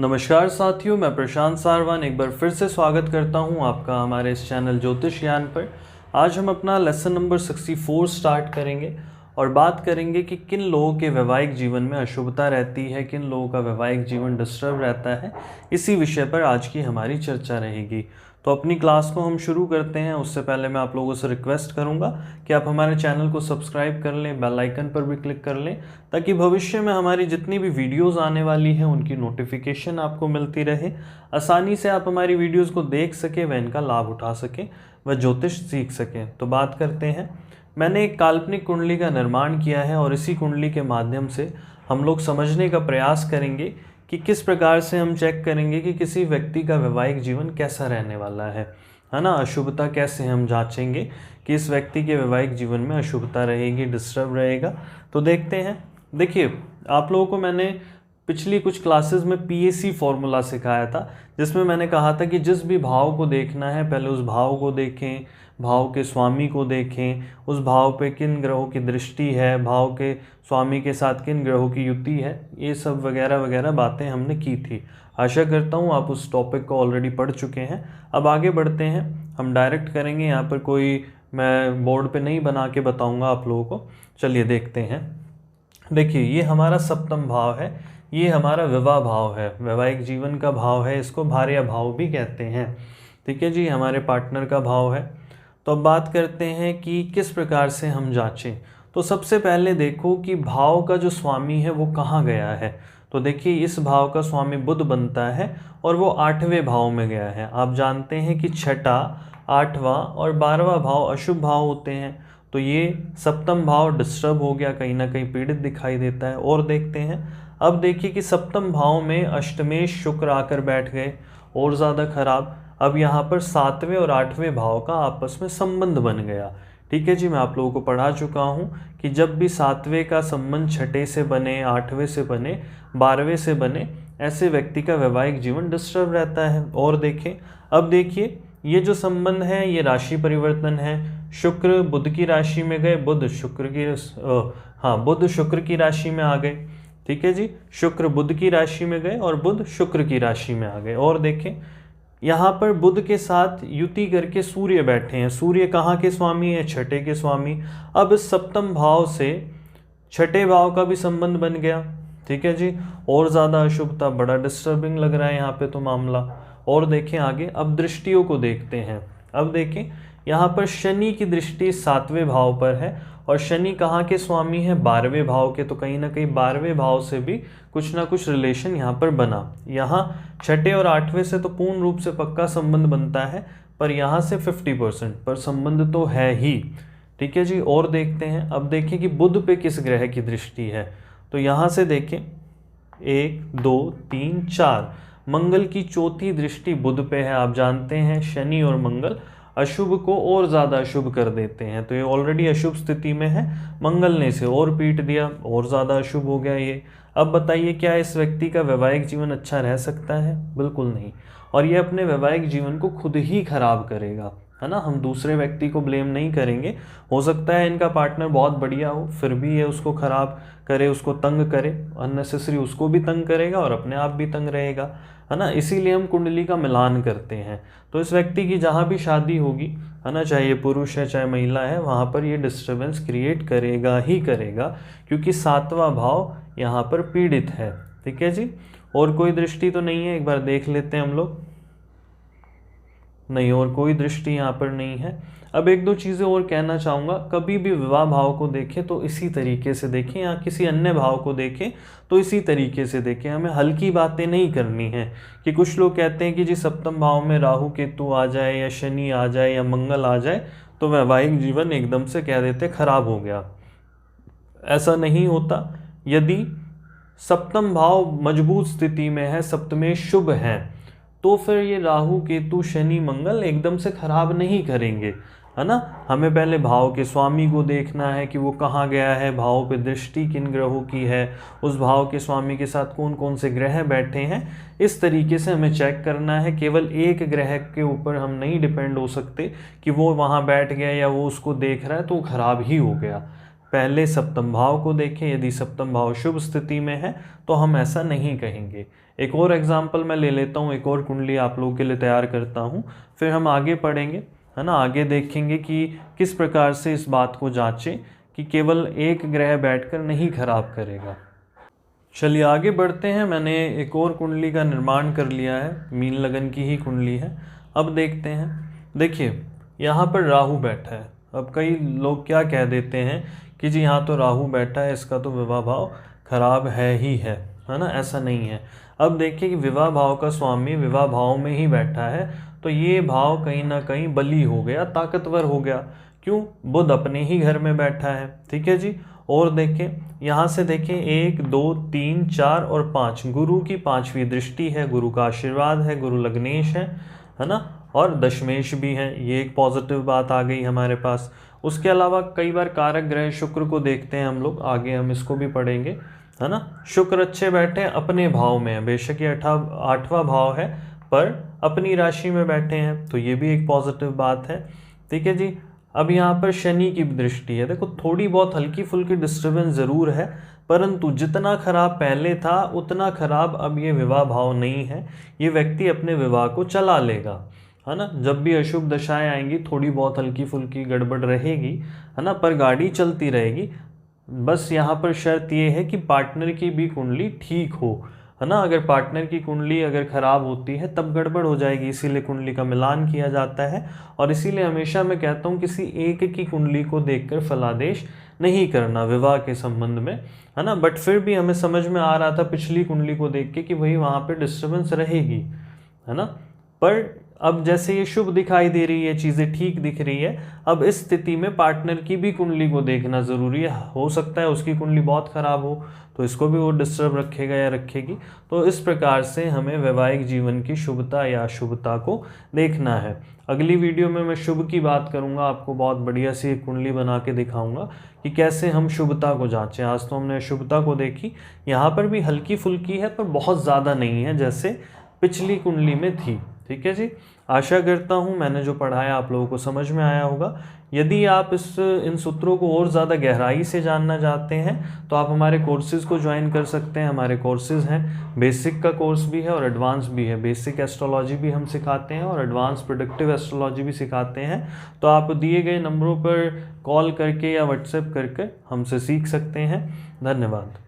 नमस्कार साथियों, मैं प्रशांत सारवान एक बार फिर से स्वागत करता हूं आपका हमारे इस चैनल ज्योतिष ज्ञान पर। आज हम अपना लेसन नंबर 64 स्टार्ट करेंगे और बात करेंगे कि किन लोगों के वैवाहिक जीवन में अशुभता रहती है, किन लोगों का वैवाहिक जीवन डिस्टर्ब रहता है। इसी विषय पर आज की हमारी चर्चा रहेगी। तो अपनी क्लास को हम शुरू करते हैं। उससे पहले मैं आप लोगों से रिक्वेस्ट करूंगा कि आप हमारे चैनल को सब्सक्राइब कर लें, बेल आइकन पर भी क्लिक कर लें, ताकि भविष्य में हमारी जितनी भी वीडियोस आने वाली हैं उनकी नोटिफिकेशन आपको मिलती रहे। आसानी से आप हमारी वीडियोस को देख सकें व इनका लाभ उठा सकें व ज्योतिष सीख सकें। तो बात करते हैं। मैंने एक काल्पनिक कुंडली का निर्माण किया है और इसी कुंडली के माध्यम से हम लोग समझने का प्रयास करेंगे कि किस प्रकार से हम चेक करेंगे कि किसी व्यक्ति का वैवाहिक जीवन कैसा रहने वाला है ना। अशुभता कैसे हम जांचेंगे कि इस व्यक्ति के वैवाहिक जीवन में अशुभता रहेगी, डिस्टर्ब रहेगा। तो देखते हैं। देखिए, आप लोगों को मैंने पिछली कुछ क्लासेस में पीएसी फॉर्मूला सिखाया था, जिसमें मैंने कहा था कि जिस भी भाव को देखना है पहले उस भाव को देखें, भाव के स्वामी को देखें, उस भाव पे किन ग्रहों की दृष्टि है, भाव के स्वामी के साथ किन ग्रहों की युति है, ये सब वगैरह वगैरह बातें हमने की थी। आशा करता हूँ आप उस टॉपिक को ऑलरेडी पढ़ चुके हैं। अब आगे बढ़ते हैं। हम डायरेक्ट करेंगे, यहाँ पर कोई मैं बोर्ड पे नहीं बना के बताऊँगा आप लोगों को। चलिए देखते हैं। देखिए, ये हमारा सप्तम भाव है, ये हमारा विवाह भाव है, वैवाहिक जीवन का भाव है, इसको भार्या भाव भी कहते हैं। ठीक है जी, हमारे पार्टनर का भाव है। तो अब बात करते हैं कि किस प्रकार से हम जांचें। तो सबसे पहले देखो कि भाव का जो स्वामी है वो कहाँ गया है। तो देखिए, इस भाव का स्वामी बुध बनता है और वो 8वें भाव में गया है। आप जानते हैं कि 6ठा, 8वां और 12वां भाव अशुभ भाव होते हैं। तो ये सप्तम भाव डिस्टर्ब हो गया, कहीं ना कहीं पीड़ित दिखाई देता है। और देखते हैं। अब देखिए कि सप्तम भाव में अष्टमेश शुक्र आकर बैठ गए, और ज़्यादा खराब। अब यहाँ पर 7वें और 8वें भाव का आपस में संबंध बन गया। ठीक है जी, मैं आप लोगों को पढ़ा चुका हूँ कि जब भी 7वें का संबंध 6ठे से बने, 8वें से बने, 12वें से बने, ऐसे व्यक्ति का वैवाहिक जीवन डिस्टर्ब रहता है। और देखें, अब देखिए, ये जो संबंध है ये राशि परिवर्तन है। शुक्र बुध की राशि में गए, बुध शुक्र की राशि में आ गए। ठीक है जी, शुक्र बुध की राशि में गए और बुध शुक्र की राशि में आ गए। और देखें, यहाँ पर बुध के साथ युति करके सूर्य बैठे हैं। सूर्य कहाँ के स्वामी है? 6ठे के स्वामी। अब इस सप्तम भाव से 6ठे भाव का भी संबंध बन गया। ठीक है जी, और ज़्यादा अशुभता, बड़ा डिस्टर्बिंग लग रहा है यहाँ पे तो मामला। और देखें आगे, अब दृष्टियों को देखते हैं। अब देखें, यहाँ पर शनि की दृष्टि 7वें भाव पर है और शनि कहाँ के स्वामी है? 12वें भाव के। तो कहीं ना कहीं 12वें भाव से भी कुछ ना कुछ रिलेशन यहाँ पर बना। यहाँ 6ठे और 8वें से तो पूर्ण रूप से पक्का संबंध बनता है, पर यहाँ से 50% पर संबंध तो है ही। ठीक है जी, और देखते हैं। अब देखें कि बुध पे किस ग्रह की दृष्टि है। तो यहाँ से देखें, 1 2 3 4, मंगल की चौथी दृष्टि बुध पे है। आप जानते हैं शनि और मंगल अशुभ को और ज़्यादा अशुभ कर देते हैं। तो ये ऑलरेडी अशुभ स्थिति में है, मंगल ने इसे और पीट दिया, और ज़्यादा अशुभ हो गया ये। अब बताइए, क्या इस व्यक्ति का वैवाहिक जीवन अच्छा रह सकता है? बिल्कुल नहीं। और ये अपने वैवाहिक जीवन को खुद ही खराब करेगा, है ना। हम दूसरे व्यक्ति को ब्लेम नहीं करेंगे। हो सकता है इनका पार्टनर बहुत बढ़िया हो, फिर भी ये उसको खराब करे, उसको तंग करे, अननेसेसरी उसको भी तंग करेगा और अपने आप भी तंग रहेगा, है ना। इसीलिए हम कुंडली का मिलान करते हैं। तो इस व्यक्ति की जहाँ भी शादी होगी, है ना, चाहे ये पुरुष है चाहे महिला है, वहाँ पर ये डिस्टर्बेंस क्रिएट करेगा ही करेगा, क्योंकि 7वां भाव यहाँ पर पीड़ित है। ठीक है जी, और कोई दृष्टि तो नहीं है? एक बार देख लेते हैं हम लोग। नहीं, और कोई दृष्टि यहाँ पर नहीं है। अब एक दो चीज़ें और कहना चाहूँगा। कभी भी विवाह भाव को देखें तो इसी तरीके से देखें, या किसी अन्य भाव को देखें तो इसी तरीके से देखें। हमें हल्की बातें नहीं करनी है कि कुछ लोग कहते हैं कि जी सप्तम भाव में राहु केतु आ जाए या शनि आ जाए या मंगल आ जाए तो वैवाहिक जीवन एकदम से कह देते खराब हो गया। ऐसा नहीं होता। यदि सप्तम भाव मजबूत स्थिति में है, सप्तमें शुभ है, तो फिर ये राहु केतु शनि मंगल एकदम से खराब नहीं करेंगे, है ना। हमें पहले भाव के स्वामी को देखना है कि वो कहाँ गया है, भाव पे दृष्टि किन ग्रहों की है, उस भाव के स्वामी के साथ कौन कौन से ग्रह बैठे हैं। इस तरीके से हमें चेक करना है। केवल एक ग्रह के ऊपर हम नहीं डिपेंड हो सकते कि वो वहाँ बैठ गया या वो उसको देख रहा है तो वो खराब ही हो गया। पहले सप्तम भाव को देखें, यदि सप्तम भाव शुभ स्थिति में है तो हम ऐसा नहीं कहेंगे। एक और एग्जाम्पल मैं ले लेता हूँ, एक और कुंडली आप लोगों के लिए तैयार करता हूँ, फिर हम आगे पढ़ेंगे, है ना। आगे देखेंगे कि किस प्रकार से इस बात को जांचें कि केवल एक ग्रह बैठकर नहीं खराब करेगा। चलिए आगे बढ़ते हैं। मैंने एक और कुंडली का निर्माण कर लिया है, मीन लगन की ही कुंडली है। अब देखते हैं। देखिए यहाँ पर राहु बैठा है। अब कई लोग क्या कह देते हैं कि जी यहाँ तो राहु बैठा है, इसका तो विवाह भाव खराब है ना। ऐसा नहीं है। अब देखिए कि विवाह भाव का स्वामी विवाह भाव में ही बैठा है, तो ये भाव कहीं ना कहीं बली हो गया, ताकतवर हो गया। क्यों? बुध अपने ही घर में बैठा है, ठीक है जी। और देखें यहाँ से देखें 1 2 3 4 और 5, गुरु की 5वीं दृष्टि है, गुरु का आशीर्वाद है, गुरु लग्नेश है ना, और दशमेश भी है। ये एक पॉजिटिव बात आ गई हमारे पास। उसके अलावा कई बार कारक ग्रह शुक्र को देखते हैं हम लोग, आगे हम इसको भी पढ़ेंगे, है ना। शुक्र अच्छे बैठे अपने भाव में है, बेशक ये 8वां भाव है पर अपनी राशि में बैठे हैं, तो ये भी एक पॉजिटिव बात है, ठीक है जी। अब यहाँ पर शनि की दृष्टि है। देखो थोड़ी बहुत हल्की फुल्की डिस्टर्बेंस ज़रूर है, परंतु जितना खराब पहले था उतना खराब अब ये विवाह भाव नहीं है। ये व्यक्ति अपने विवाह को चला लेगा, है ना। जब भी अशुभ दशाएं आएंगी थोड़ी बहुत हल्की फुल्की गड़बड़ रहेगी, है ना, पर गाड़ी चलती रहेगी। बस यहाँ पर शर्त ये है कि पार्टनर की भी कुंडली ठीक हो, है ना। अगर पार्टनर की कुंडली अगर खराब होती है तब गड़बड़ हो जाएगी, इसीलिए कुंडली का मिलान किया जाता है। और इसीलिए हमेशा मैं कहता हूँ किसी एक की कुंडली को देखकर फलादेश नहीं करना विवाह के संबंध में, है ना। बट फिर भी हमें समझ में आ रहा था पिछली कुंडली को देख के कि वही वहाँ पे डिस्टर्बेंस रहेगी, है ना। पर अब जैसे ये शुभ दिखाई दे रही है, चीज़ें ठीक दिख रही है, अब इस स्थिति में पार्टनर की भी कुंडली को देखना ज़रूरी है। हो सकता है उसकी कुंडली बहुत ख़राब हो तो इसको भी वो डिस्टर्ब रखेगा या रखेगी। तो इस प्रकार से हमें वैवाहिक जीवन की शुभता या अशुभता को देखना है। अगली वीडियो में मैं शुभ की बात करूंगा, आपको बहुत बढ़िया सी एक कुंडली बना के दिखाऊंगा कि कैसे हम शुभता को जांचें। आज तो हमने शुभता को देखी, यहाँ पर भी हल्की फुल्की है पर बहुत ज़्यादा नहीं है जैसे पिछली कुंडली में थी, ठीक है जी। आशा करता हूँ मैंने जो पढ़ाया आप लोगों को समझ में आया होगा। यदि आप इन सूत्रों को और ज़्यादा गहराई से जानना चाहते हैं तो आप हमारे कोर्सेज़ को ज्वाइन कर सकते हैं। हमारे कोर्सेज़ हैं, बेसिक का कोर्स भी है और एडवांस भी है। बेसिक एस्ट्रोलॉजी भी हम सिखाते हैं और एडवांस प्रेडिक्टिव एस्ट्रोलॉजी भी सिखाते हैं। तो आप दिए गए नंबरों पर कॉल करके या व्हाट्सएप करके हमसे सीख सकते हैं। धन्यवाद।